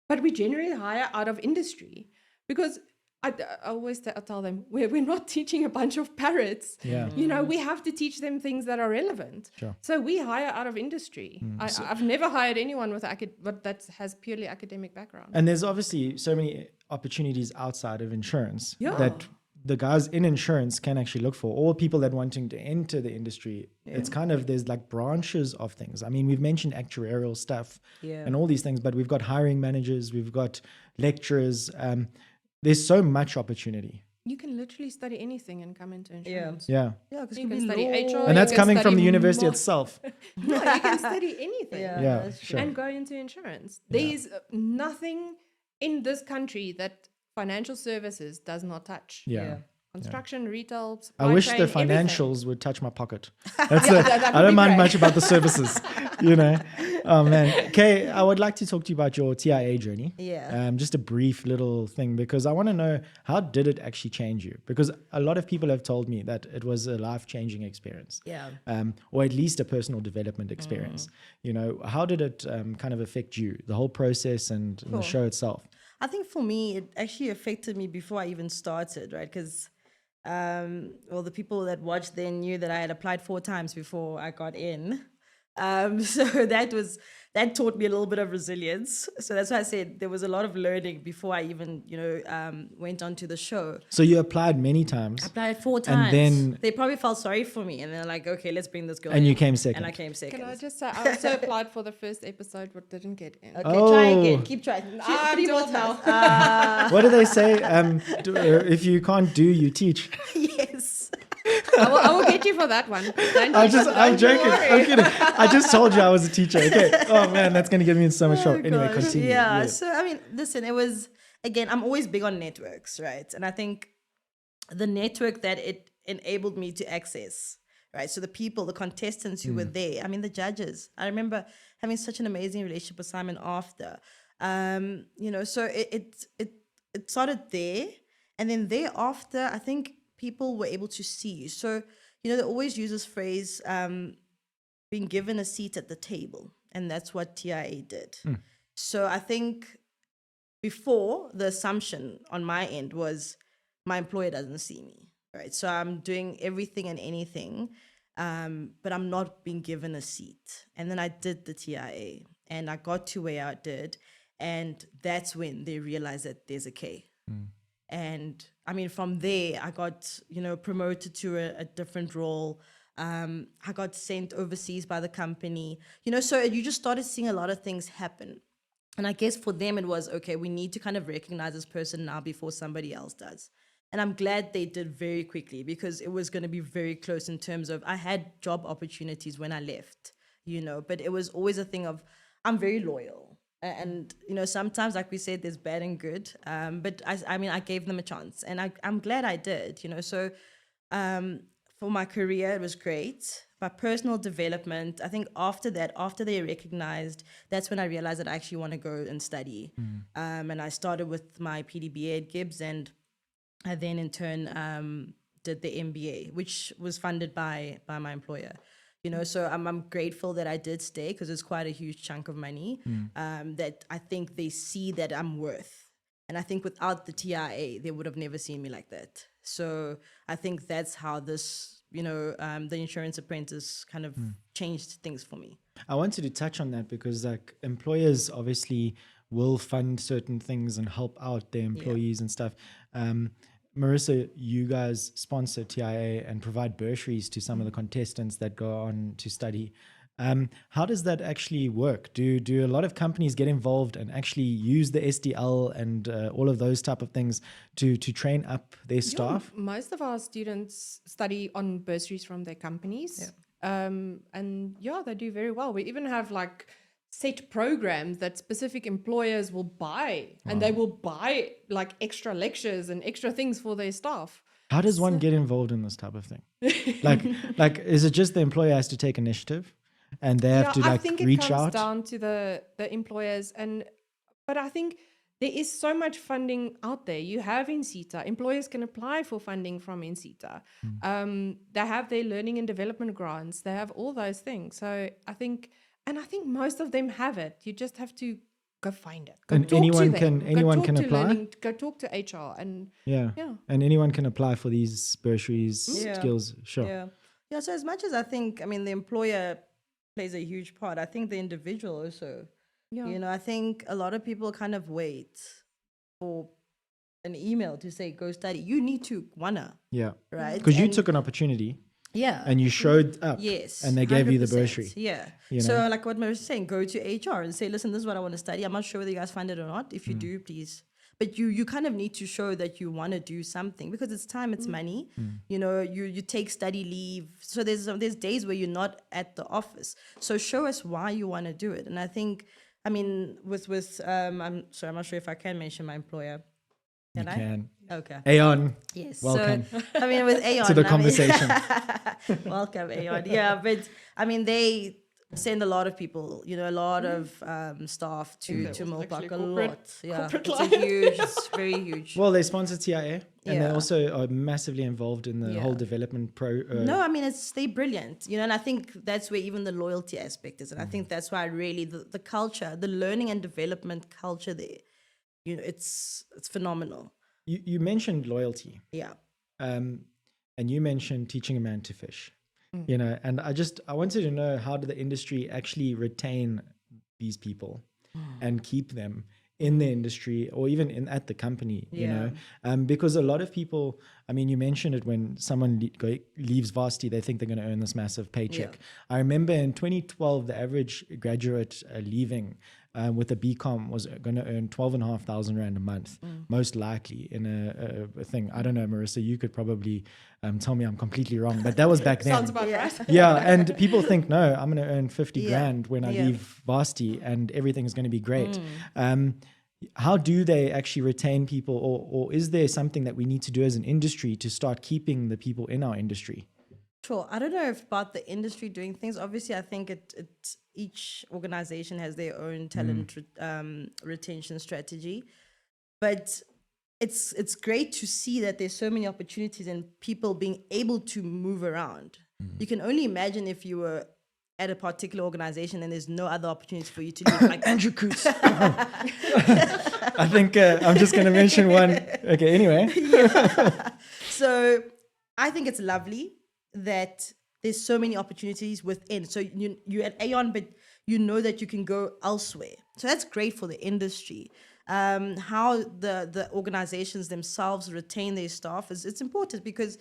[SPEAKER 2] but we generally hire out of industry, because I always tell them we're not teaching a bunch of parrots.
[SPEAKER 1] Yeah.
[SPEAKER 2] We have to teach them things that are relevant.
[SPEAKER 1] Sure.
[SPEAKER 2] So we hire out of industry. I've never hired anyone with that has purely academic background.
[SPEAKER 1] And there's obviously so many opportunities outside of insurance
[SPEAKER 2] Yeah.
[SPEAKER 1] that the guys in insurance can actually look for, or people that wanting to enter the industry. It's kind of, there's like branches of things. I mean, we've mentioned actuarial stuff and all these things, but we've got hiring managers, we've got lecturers. There's so much opportunity.
[SPEAKER 2] You can literally study anything and come into insurance.
[SPEAKER 1] Yeah.
[SPEAKER 3] Yeah, because
[SPEAKER 2] You can study HR.
[SPEAKER 1] And that's
[SPEAKER 2] you can
[SPEAKER 1] coming from
[SPEAKER 2] study
[SPEAKER 1] the university
[SPEAKER 2] mar-
[SPEAKER 1] itself.
[SPEAKER 2] No, you can study anything
[SPEAKER 1] Yeah,
[SPEAKER 3] that's
[SPEAKER 1] sure.
[SPEAKER 2] and go into insurance. There's nothing in this country that financial services does not touch.
[SPEAKER 1] Yeah.
[SPEAKER 2] Construction, retail,
[SPEAKER 1] I
[SPEAKER 2] supply
[SPEAKER 1] wish
[SPEAKER 2] chain,
[SPEAKER 1] the
[SPEAKER 2] everything.
[SPEAKER 1] financials would touch my pocket. That's
[SPEAKER 2] that
[SPEAKER 1] I
[SPEAKER 2] would
[SPEAKER 1] don't
[SPEAKER 2] be
[SPEAKER 1] mind
[SPEAKER 2] great.
[SPEAKER 1] much about the services, Oh man. Kay, I would like to talk to you about your TIA journey.
[SPEAKER 3] Yeah.
[SPEAKER 1] Just a brief little thing, because I want to know, how did it actually change you? Because a lot of people have told me that it was a life-changing experience.
[SPEAKER 3] Yeah.
[SPEAKER 1] Or at least a personal development experience. How did it kind of affect you, the whole process and the show itself?
[SPEAKER 3] I think for me, it actually affected me before I even started, right? Because, the people that watched then knew that I had applied 4 times before I got in. So that taught me a little bit of resilience. So that's why I said there was a lot of learning before I even, went on to the show.
[SPEAKER 1] So you applied many times.
[SPEAKER 3] I applied 4
[SPEAKER 1] And
[SPEAKER 3] times.
[SPEAKER 1] then-
[SPEAKER 3] they probably felt sorry for me, and they're like, "Okay, let's bring this girl."
[SPEAKER 1] And
[SPEAKER 3] in.
[SPEAKER 1] you came second.
[SPEAKER 3] And I came second.
[SPEAKER 2] Can I just say, I also applied for the first episode but didn't get in.
[SPEAKER 3] Okay, try again.
[SPEAKER 1] Oh.
[SPEAKER 3] Keep trying.
[SPEAKER 2] I'm
[SPEAKER 3] 3 more
[SPEAKER 2] told now.
[SPEAKER 3] times.
[SPEAKER 1] What do they say? If you can't do, you teach.
[SPEAKER 3] Yes.
[SPEAKER 2] I will get you for that one.
[SPEAKER 1] I'm joking. I'm kidding. I just told you I was a teacher. Okay. Oh man, that's gonna get me in so much trouble. Anyway,
[SPEAKER 3] Gosh.
[SPEAKER 1] continue.
[SPEAKER 3] Yeah. So I mean, listen, it was, again, I'm always big on networks, right? And I think the network that it enabled me to access, right? So the people, the contestants who were there, I mean, the judges. I remember having such an amazing relationship with Simon after. So it started there, and then thereafter, I think people were able to see you. So, they always use this phrase, being given a seat at the table. And that's what TIA did. So I think before, the assumption on my end was my employer doesn't see me, right? So I'm doing everything and anything, but I'm not being given a seat. And then I did the TIA and I got to where I did. And that's when they realized that there's a K. And I mean, from there, I got, promoted to a different role. I got sent overseas by the company, so you just started seeing a lot of things happen. And I guess for them, it was, okay, we need to kind of recognize this person now before somebody else does. And I'm glad they did very quickly, because it was going to be very close in terms of, I had job opportunities when I left, but it was always a thing of, I'm very loyal. And, sometimes, like we said, there's bad and good. But I gave them a chance, and I'm glad I did, So for my career, it was great. My personal development, I think after that, after they recognized, that's when I realized that I actually want to go and study. And I started with my PDBA at Gibbs, and I then in turn did the MBA, which was funded by my employer. So I'm grateful that I did stay, because it's quite a huge chunk of money that I think they see that I'm worth. And I think without the TIA, they would have never seen me like that. So I think that's how this, the Insurance Apprentice kind of changed things for me.
[SPEAKER 1] I wanted to touch on that because like employers obviously will fund certain things and help out their employees and stuff. Marisa, you guys sponsor TIA and provide bursaries to some of the contestants that go on to study. How does that actually work? Do a lot of companies get involved and actually use the SDL and all of those type of things to train up their staff?
[SPEAKER 2] Most of our students study on bursaries from their companies. And yeah, they do very well. We even have like set programs that specific employers will buy, and they will buy like extra lectures and extra things for their staff.
[SPEAKER 1] How does one get involved in this type of thing? like, is it just the employer has to take initiative and they have to
[SPEAKER 2] I
[SPEAKER 1] like
[SPEAKER 2] think it
[SPEAKER 1] reach
[SPEAKER 2] comes
[SPEAKER 1] out?
[SPEAKER 2] down to the employers, but I think there is so much funding out there. You have INSETA. Employers can apply for funding from INSETA. They have their learning and development grants. They have all those things. So I think most of them have it. You just have to go find it. Go
[SPEAKER 1] And
[SPEAKER 2] talk
[SPEAKER 1] anyone
[SPEAKER 2] to them.
[SPEAKER 1] anyone
[SPEAKER 2] go talk
[SPEAKER 1] can
[SPEAKER 2] to
[SPEAKER 1] apply?
[SPEAKER 2] Go talk to HR and
[SPEAKER 1] Yeah. And anyone can apply for these bursaries, skills. Sure.
[SPEAKER 3] Yeah. So as much as I think, I mean, the employer plays a huge part, I think the individual also. I think a lot of people kind of wait for an email to say, go study. You need to wanna.
[SPEAKER 1] Yeah.
[SPEAKER 3] Right.
[SPEAKER 1] Because you took an opportunity.
[SPEAKER 3] Yeah.
[SPEAKER 1] And you showed up.
[SPEAKER 3] Yes.
[SPEAKER 1] And they gave you the
[SPEAKER 3] 100%.
[SPEAKER 1] bursary.
[SPEAKER 3] Yeah.
[SPEAKER 1] You
[SPEAKER 3] So
[SPEAKER 1] know?
[SPEAKER 3] like what Marisa was saying, go to HR and say, listen, this is what I want to study. I'm not sure whether you guys fund it or not. If you do, please. But you kind of need to show that you want to do something, because it's time, it's money. You take study leave. So there's days where you're not at the office. So show us why you want to do it. And I think, I mean, with I'm sorry, I'm not sure if I can mention my employer.
[SPEAKER 1] You can.
[SPEAKER 3] Okay.
[SPEAKER 1] Aeon.
[SPEAKER 3] Yes.
[SPEAKER 1] Welcome.
[SPEAKER 3] So, I mean, with Aeon.
[SPEAKER 1] To the conversation.
[SPEAKER 3] Welcome, Aeon. Yeah, but I mean, they send a lot of people, a lot of staff to Milpark. A lot. Yeah. It's very huge.
[SPEAKER 1] Well, they sponsor TIA and they
[SPEAKER 3] Yeah.
[SPEAKER 1] also are massively involved in the whole development
[SPEAKER 3] No, I mean, they're brilliant, and I think that's where even the loyalty aspect is. And I think that's why really the culture, the learning and development culture there, it's phenomenal.
[SPEAKER 1] You mentioned loyalty.
[SPEAKER 3] Yeah.
[SPEAKER 1] And you mentioned teaching a man to fish. And I wanted to know, how do the industry actually retain these people and keep them in the industry or even at the company, because a lot of people, I mean, you mentioned it, when someone leaves varsity, they think they're going to earn this massive paycheck. I remember in 2012, the average graduate leaving with a BCom was going to earn 12,500 Rand a month, most likely in a thing. I don't know, Marisa, you could probably tell me I'm completely wrong, but that was back then.
[SPEAKER 2] Sounds about right.
[SPEAKER 1] Yeah, and people think, no, I'm going to earn 50 grand when I leave varsity and everything's going to be great. How do they actually retain people, or is there something that we need to do as an industry to start keeping the people in our industry?
[SPEAKER 3] Sure. I don't know if about the industry doing things. Obviously, I think each organization has their own talent retention strategy, but it's great to see that there's so many opportunities and people being able to move around. You can only imagine if you were at a particular organization and there's no other opportunities for you to leave. Like
[SPEAKER 1] Andrew Coots. I think I'm just going to mention one. Okay, anyway.
[SPEAKER 3] So I think it's lovely that there's so many opportunities within. So you're at Aeon, but you know that you can go elsewhere. So that's great for the industry. How the organizations themselves retain their staff it's important, because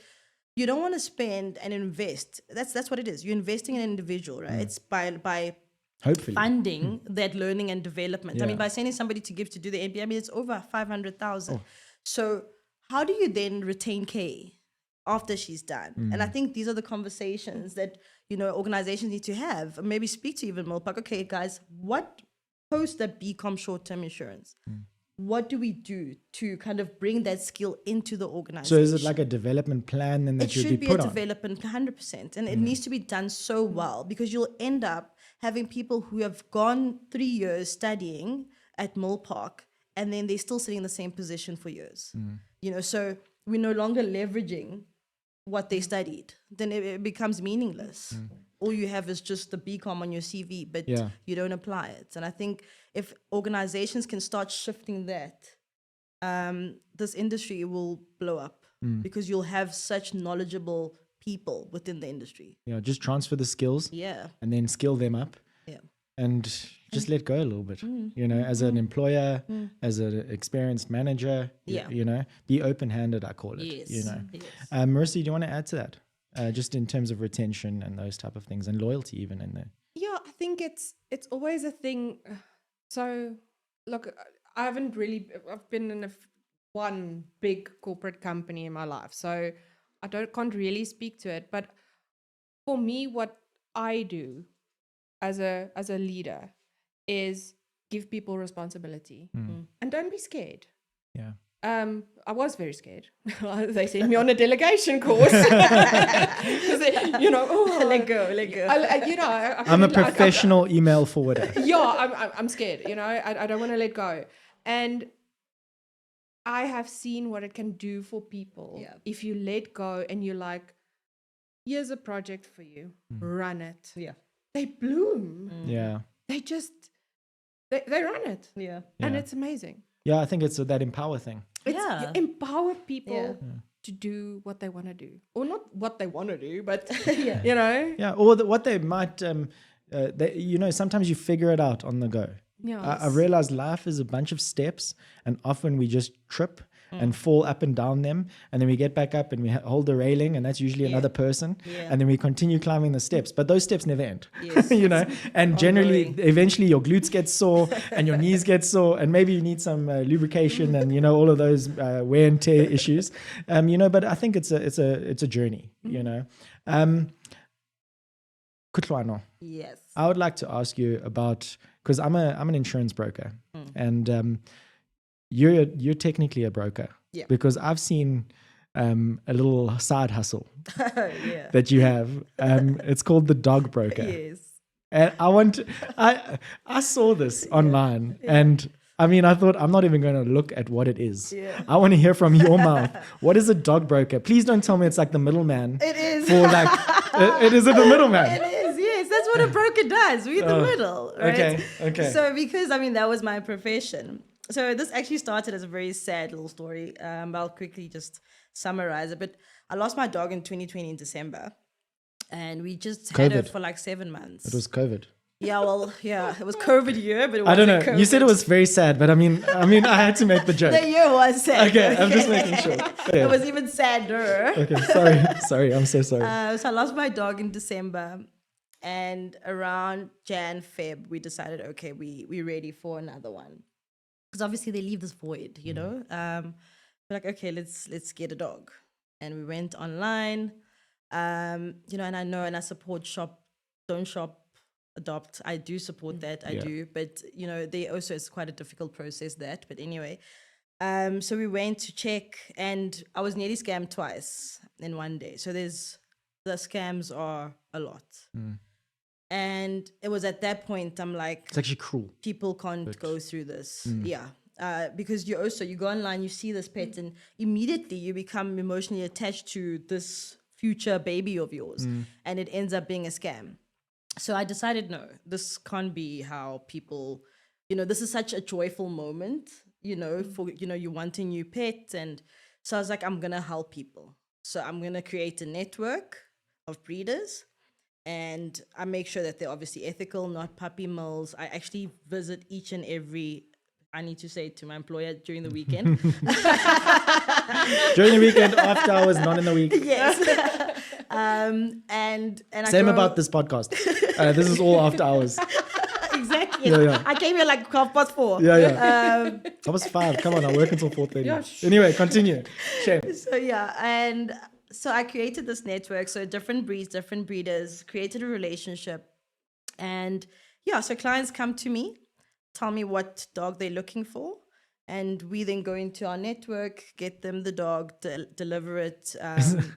[SPEAKER 3] you don't want to spend and invest. That's what it is. You're investing in an individual, right? It's by
[SPEAKER 1] hopefully
[SPEAKER 3] funding that learning and development.
[SPEAKER 1] Yeah.
[SPEAKER 3] I mean, by sending somebody to give to do the MBA, I mean, it's over 500,000. So how do you then retain Kay after she's done? And I think these are the conversations that, organizations need to have. Maybe speak to even Milpark. Okay, guys, what post the BCom short-term insurance? What do we do to kind of bring that skill into the organization?
[SPEAKER 1] So is it like a development plan then that you'd be put on?
[SPEAKER 3] It should be a development, 100%. And it needs to be done so well, because you'll end up having people who have gone 3 years studying at Milpark and then they're still sitting in the same position for years. So we're no longer leveraging what they studied. Then it becomes meaningless. All you have is just the BCom on your CV, but you don't apply it. And I think if organizations can start shifting that, this industry will blow up, because you'll have such knowledgeable people within the industry.
[SPEAKER 1] Yeah, just transfer the skills
[SPEAKER 3] Yeah.
[SPEAKER 1] and then skill them up.
[SPEAKER 3] Yeah.
[SPEAKER 1] And just let go a little bit, as an employer, as an experienced manager, be open-handed, I call it,
[SPEAKER 3] Yes.
[SPEAKER 1] Yes.
[SPEAKER 3] Yes.
[SPEAKER 1] Marissa, do you want to add to that? Just in terms of retention and those type of things and loyalty even in there.
[SPEAKER 2] Yeah, I think it's always a thing. So, look, I've been in one big corporate company in my life, so I can't really speak to it. But for me, what I do as a leader is give people responsibility and don't be scared.
[SPEAKER 1] Yeah.
[SPEAKER 2] I was very scared. They sent me on a delegation course. Let go.
[SPEAKER 1] I'm a professional email forwarder.
[SPEAKER 2] I'm scared. I don't want to let go. And I have seen what it can do for people if you let go and you're like, here's a project for you, run it.
[SPEAKER 3] Yeah.
[SPEAKER 2] They bloom.
[SPEAKER 1] Yeah.
[SPEAKER 2] They just, they run it.
[SPEAKER 3] Yeah.
[SPEAKER 2] And it's amazing.
[SPEAKER 1] Yeah, I think it's that empower thing.
[SPEAKER 2] You empower people
[SPEAKER 3] Yeah.
[SPEAKER 2] to do what they want to do, or not what they want to do, but
[SPEAKER 1] Yeah, or what they might, sometimes you figure it out on the go.
[SPEAKER 2] Yeah,
[SPEAKER 1] I've realized life is a bunch of steps, and often we just trip and fall up and down them, and then we get back up and we hold the railing, and that's usually another person, and then we continue climbing the steps, but those steps never end.
[SPEAKER 3] Yes.
[SPEAKER 1] And generally, eventually your glutes get sore and your knees get sore, and maybe you need some lubrication and all of those wear and tear issues, but I think it's a journey. Kutlwano,
[SPEAKER 3] Yes.
[SPEAKER 1] I would like to ask you about, because I'm an insurance broker, and you're technically a broker, because I've seen a little side hustle that you have. It's called the dog broker.
[SPEAKER 3] Yes.
[SPEAKER 1] And I saw this online, and I thought, I'm not even going to look at what it is.
[SPEAKER 3] Yeah.
[SPEAKER 1] I want to hear from your mouth. What is a dog broker? Please don't tell me it's like the middleman.
[SPEAKER 3] It is.
[SPEAKER 1] For it is the middleman.
[SPEAKER 3] It is, yes. That's what a broker does. We're the middle, right?
[SPEAKER 1] Okay.
[SPEAKER 3] So because, that was my profession. So this actually started as a very sad little story. I'll quickly just summarize it. But I lost my dog in 2020 in December. And we just had her
[SPEAKER 1] COVID.
[SPEAKER 3] for like 7 months.
[SPEAKER 1] It was COVID.
[SPEAKER 3] Yeah, it was COVID year, but it wasn't
[SPEAKER 1] I don't know.
[SPEAKER 3] COVID.
[SPEAKER 1] You said it was very sad, but I had to make the joke.
[SPEAKER 3] The year was sad.
[SPEAKER 1] Okay, I'm just making sure. Okay.
[SPEAKER 3] It was even sadder.
[SPEAKER 1] Okay, sorry. I'm so sorry.
[SPEAKER 3] So I lost my dog in December, and around Jan, Feb, we decided, okay, we're ready for another one, because obviously they leave this void, We're like, okay, let's get a dog, and we went online, and I support shop, don't shop, adopt. I do support that. I do, but they also, it's quite a difficult process that. But anyway, so we went to check, and I was nearly scammed twice in one day. So the scams are a lot, and it was at that point I'm like,
[SPEAKER 1] It's actually cruel.
[SPEAKER 3] people can't go through this, because you go online, you see this pet, and immediately you become emotionally attached to this future baby of yours, and it ends up being a scam. So I decided, no, this can't be how people, this is such a joyful moment, for, you want a new pet. And so I was like, I'm going to help people. So I'm going to create a network of breeders, and I make sure that they're obviously ethical, not puppy mills. I actually visit each and every, I need to say it to my employer during the weekend.
[SPEAKER 1] During the weekend, after hours, not in the week.
[SPEAKER 3] Yes. and
[SPEAKER 1] Same about this podcast. This is all after hours.
[SPEAKER 3] Exactly.
[SPEAKER 1] Yeah.
[SPEAKER 3] I came here like 4:30.
[SPEAKER 1] Yeah. I was 5. Come on, I work until 4:30. Anyway, continue. Shame.
[SPEAKER 3] And so I created this network. So different breeds, different breeders, created a relationship. And so clients come to me, tell me what dog they're looking for. And we then go into our network, get them the dog, deliver it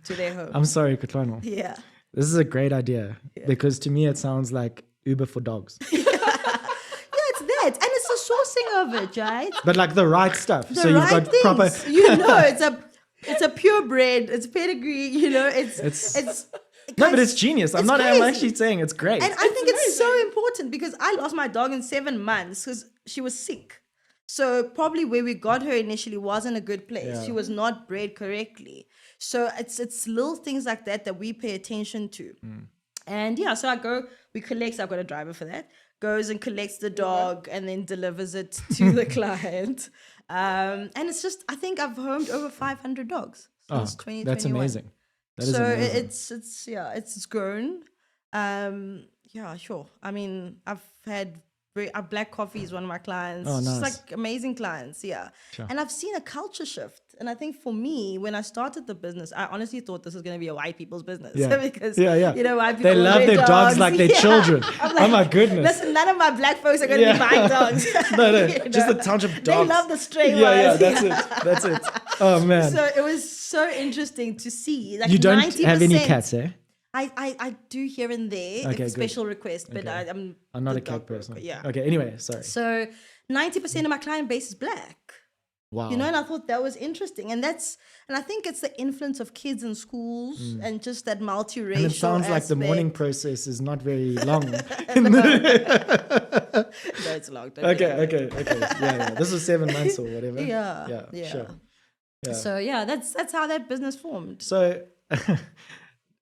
[SPEAKER 3] to their home.
[SPEAKER 1] I'm sorry, Kutlwano.
[SPEAKER 3] Yeah.
[SPEAKER 1] This is a great idea, because to me it sounds like Uber for dogs.
[SPEAKER 3] It's that. And it's the sourcing of it, right?
[SPEAKER 1] But like the right stuff.
[SPEAKER 3] The
[SPEAKER 1] So you've
[SPEAKER 3] right
[SPEAKER 1] got
[SPEAKER 3] things.
[SPEAKER 1] proper...
[SPEAKER 3] It's a purebred, it's pedigree, it's
[SPEAKER 1] No, but it's genius. I'm
[SPEAKER 3] crazy.
[SPEAKER 1] actually saying it's great.
[SPEAKER 3] And I think it's so important, because I lost my dog in 7 months because she was sick. So probably where we got her initially wasn't a good place.
[SPEAKER 1] Yeah.
[SPEAKER 3] She was not bred correctly. So it's little things like that we pay attention to. And yeah, so I've got a driver for that, goes and collects the dog and then delivers it to the client. And it's just, I think I've homed over 500 dogs since 2021.
[SPEAKER 1] That's amazing. That is
[SPEAKER 3] So
[SPEAKER 1] amazing.
[SPEAKER 3] it's grown. Yeah, sure. I mean, Black Coffee is one of my clients.
[SPEAKER 1] Oh,
[SPEAKER 3] Just
[SPEAKER 1] nice.
[SPEAKER 3] like amazing clients, yeah.
[SPEAKER 1] Sure.
[SPEAKER 3] And I've seen a culture shift. And I think for me, when I started the business, I honestly thought this was going to be a white people's business.
[SPEAKER 1] Yeah.
[SPEAKER 3] Because,
[SPEAKER 1] Yeah.
[SPEAKER 3] you know, white people
[SPEAKER 1] They love their dogs like their children.
[SPEAKER 3] I'm
[SPEAKER 1] Oh my goodness.
[SPEAKER 3] Listen, none of my black folks are going to be buying dogs.
[SPEAKER 1] No,
[SPEAKER 3] You
[SPEAKER 1] just
[SPEAKER 3] know?
[SPEAKER 1] the township dogs.
[SPEAKER 3] They love the stray
[SPEAKER 1] Yeah,
[SPEAKER 3] ones.
[SPEAKER 1] that's it. Oh man.
[SPEAKER 3] So it was so interesting to see. Like
[SPEAKER 1] You don't
[SPEAKER 3] 90%,
[SPEAKER 1] have any cats, eh?
[SPEAKER 3] I do here and there,
[SPEAKER 1] Okay,
[SPEAKER 3] if
[SPEAKER 1] good.
[SPEAKER 3] special request, but
[SPEAKER 1] Okay. I'm not
[SPEAKER 3] the
[SPEAKER 1] a cat
[SPEAKER 3] dog broker,
[SPEAKER 1] person.
[SPEAKER 3] Yeah.
[SPEAKER 1] Okay, anyway, sorry.
[SPEAKER 3] So 90% of my client base is black.
[SPEAKER 1] Wow.
[SPEAKER 3] You know, and I thought that was interesting. And I think it's the influence of kids in schools and just that multiracial
[SPEAKER 1] and it sounds like the
[SPEAKER 3] aspect.
[SPEAKER 1] mourning process is not very long.
[SPEAKER 3] No, it's long. Don't be like
[SPEAKER 1] Okay. Yeah. This was 7 months or whatever.
[SPEAKER 3] Yeah.
[SPEAKER 1] Sure. Yeah.
[SPEAKER 3] So yeah, that's how that business formed.
[SPEAKER 1] So,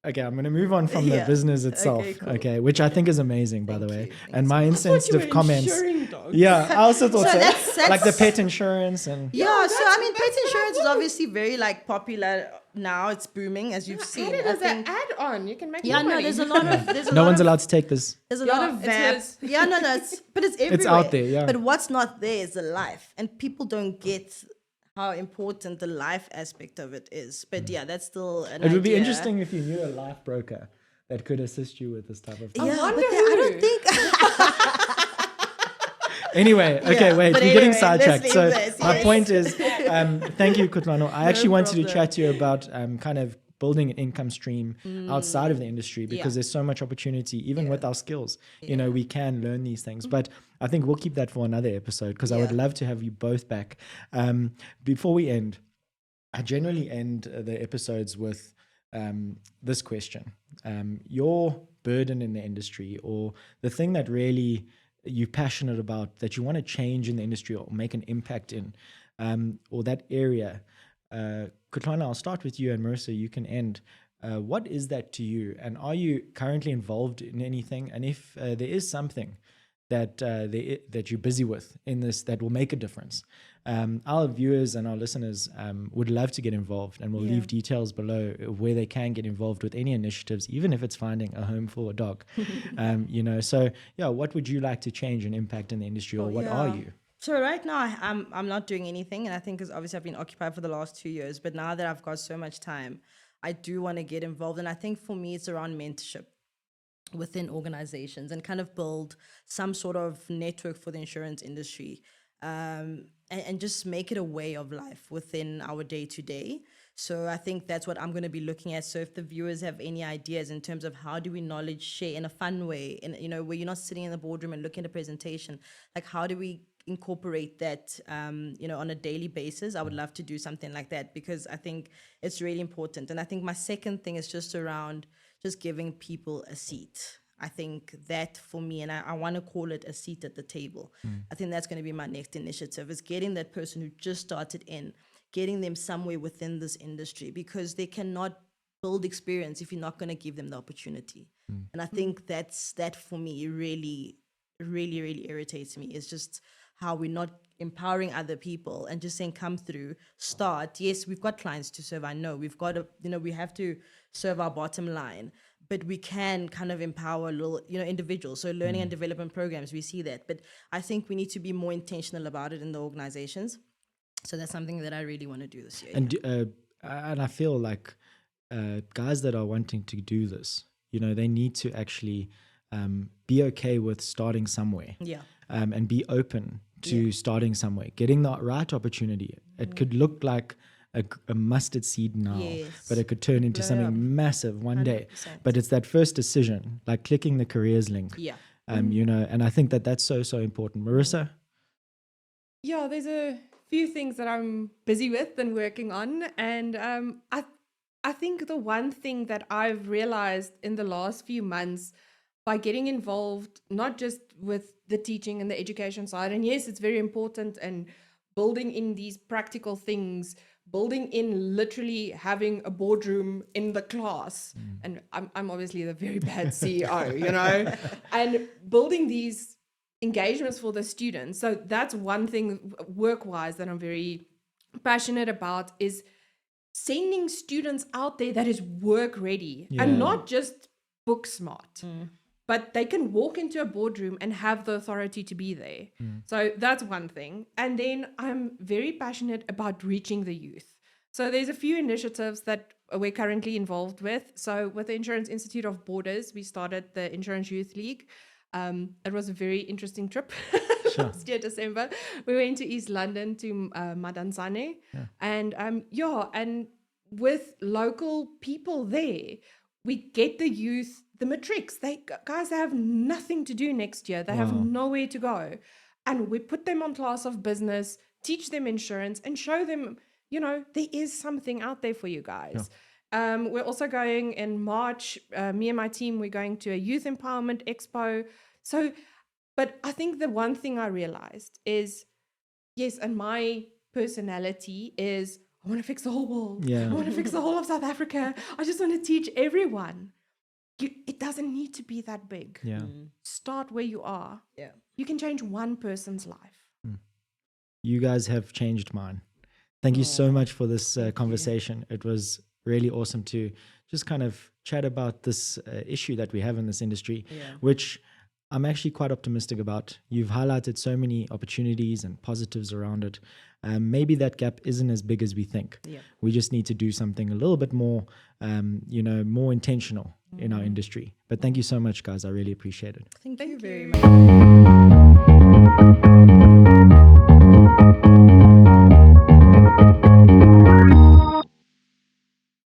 [SPEAKER 1] okay, I'm going to move on from the
[SPEAKER 3] Yeah.
[SPEAKER 1] business itself.
[SPEAKER 3] Okay, cool.
[SPEAKER 1] Which I think is amazing, by the way.
[SPEAKER 3] you, thanks
[SPEAKER 1] And my insensitive comments.
[SPEAKER 2] Dogs.
[SPEAKER 1] Yeah, I also thought
[SPEAKER 3] So
[SPEAKER 1] so.
[SPEAKER 3] that's-
[SPEAKER 1] Like the pet insurance and.
[SPEAKER 3] Yeah, so
[SPEAKER 2] that's-
[SPEAKER 3] I mean, pet
[SPEAKER 2] that's what I
[SPEAKER 3] insurance is
[SPEAKER 2] do.
[SPEAKER 3] obviously very like popular now. It's booming, as you've seen.
[SPEAKER 2] Add it
[SPEAKER 3] I
[SPEAKER 2] as an
[SPEAKER 3] think.
[SPEAKER 2] add-on. You can make
[SPEAKER 3] Yeah,
[SPEAKER 2] more
[SPEAKER 3] no,
[SPEAKER 2] money.
[SPEAKER 3] there's a lot of
[SPEAKER 1] No one's allowed to take this.
[SPEAKER 3] There's a
[SPEAKER 2] Yeah,
[SPEAKER 3] lot of
[SPEAKER 2] it's
[SPEAKER 3] VAP.
[SPEAKER 2] his.
[SPEAKER 3] Yeah, no, but it's everywhere.
[SPEAKER 1] out there, yeah.
[SPEAKER 3] But what's not there is the life, and people don't get how important the life aspect of it is. But yeah, that's still an
[SPEAKER 1] It would be
[SPEAKER 3] idea.
[SPEAKER 1] interesting if you knew a life broker that could assist you with this type of thing.
[SPEAKER 3] Yeah, but
[SPEAKER 2] wonder
[SPEAKER 3] I
[SPEAKER 2] who.
[SPEAKER 3] don't think.
[SPEAKER 1] Anyway, okay,
[SPEAKER 3] Yeah,
[SPEAKER 1] wait,
[SPEAKER 3] but
[SPEAKER 1] we're getting
[SPEAKER 3] anyway, let's
[SPEAKER 1] sidetracked.
[SPEAKER 3] leave
[SPEAKER 1] So
[SPEAKER 3] this,
[SPEAKER 1] my
[SPEAKER 3] yes.
[SPEAKER 1] point is, thank you, Kutlwano. I actually wanted to
[SPEAKER 3] problem.
[SPEAKER 1] chat to you about kind of building an income stream outside of the industry because
[SPEAKER 3] Yeah.
[SPEAKER 1] there's so much opportunity, even with our skills. You know, we can learn these things. But I think we'll keep that for another episode because I would
[SPEAKER 3] Yeah.
[SPEAKER 1] love to have you both back. Before we end, I generally end the episodes with this question. Your burden in the industry or the thing that really you're passionate about that you want to change in the industry or make an impact in or that area. Kutlwano, I'll start with you, and Marisa, you can end. What is that to you? And are you currently involved in anything? And if there is something that that you're busy with in this that will make a difference, our viewers and our listeners would love to get involved, and we'll leave details below of where they can get involved with any initiatives, even if it's finding a home for a dog. You know, so yeah, what would you like to change and impact in the industry, or what are you?
[SPEAKER 3] So right now I'm not doing anything, and I think because obviously I've been occupied for the last 2 years, but now that I've got so much time, I do want to get involved, and I think for me it's around mentorship within organizations and kind of build some sort of network for the insurance industry, and just make it a way of life within our day to day. So I think that's what I'm going to be looking at. So if the viewers have any ideas in terms of how do we knowledge share in a fun way, in, you know, where you're not sitting in the boardroom and looking at a presentation, like how do we incorporate that, you know, on a daily basis? I would love to do something like that because I think it's really important. And I think my second thing is just around just giving people a seat. I think that for me, and I want to call it a seat at the table. I think that's going to be my next initiative, is getting that person who just started in, getting them somewhere within this industry, because they cannot build experience if you're not going to give them the opportunity. And I think that for me really, really, really irritates me. It's just how we're not empowering other people and just saying, come through, start. Yes, we've got clients to serve. I know we've got to, you know, we have to serve our bottom line, but we can kind of empower little, you know, individuals. So learning and development programs, we see that. But I think we need to be more intentional about it in the organizations. So that's something that I really want to do this year.
[SPEAKER 1] And I feel like guys that are wanting to do this, you know, they need to actually be okay with starting somewhere.
[SPEAKER 3] Yeah.
[SPEAKER 1] And be open to starting somewhere, getting the right opportunity. It could look like a mustard seed now,
[SPEAKER 3] Yes.
[SPEAKER 1] but it could turn into
[SPEAKER 3] Blow
[SPEAKER 1] something
[SPEAKER 3] up.
[SPEAKER 1] massive one day.
[SPEAKER 3] 100%.
[SPEAKER 1] But it's that first decision, like clicking the careers link.
[SPEAKER 3] Yeah.
[SPEAKER 1] You know, and I think that that's so important. Marisa?
[SPEAKER 2] Yeah, there's a few things that I'm busy with and working on. And I think the one thing that I've realized in the last few months by getting involved, not just with the teaching and the education side, and yes, it's very important and building in these practical things, building in literally having a boardroom in the class. And I'm obviously the very bad CEO, you know, and building these engagements for the students. So that's one thing work-wise that I'm very passionate about, is sending students out there that is work ready and not just book smart. But they can walk into a boardroom and have the authority to be there. So that's one thing. And then I'm very passionate about reaching the youth. So there's a few initiatives that we're currently involved with. So with the Insurance Institute of Borders, we started the Insurance Youth League. It was a very interesting trip. Last year, December, we went to East London to Madansane. And and with local people there, we get the youth the matrics. They have nothing to do next year. They have nowhere to go. And we put them on class of business, teach them insurance, and show them, you know, there is something out there for you guys. We're also going in March, me and my team, we're going to a youth empowerment expo. So, but I think the one thing I realized is, yes, and my personality is, I want to fix the whole world. I want to fix the whole of South Africa. I just want to teach everyone. It doesn't need to be that big. Start where you are. You can change one person's life.
[SPEAKER 1] You guys have changed mine. Thank you so much for this conversation. It was really awesome to just kind of chat about this issue that we have in this industry, which I'm actually quite optimistic about. You've highlighted so many opportunities and positives around it. Maybe that gap isn't as big as we think. We just need to do something a little bit more, more intentional in our industry. But thank you so much, guys. I really appreciate it.
[SPEAKER 3] Thank you very
[SPEAKER 2] much.